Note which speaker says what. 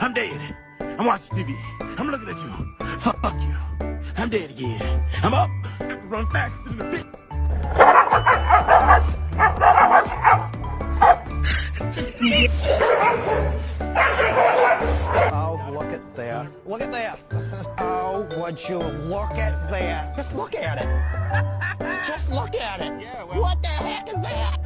Speaker 1: I'm dead. I'm watching TV. I'm looking at you. Fuck you. I'm dead again. I'm up. I can run faster than the bitch.
Speaker 2: Oh, look at that. Look at that. Oh, would you look at that. Just look at it. Just look at it.
Speaker 1: Yeah, well.
Speaker 2: What the heck is that?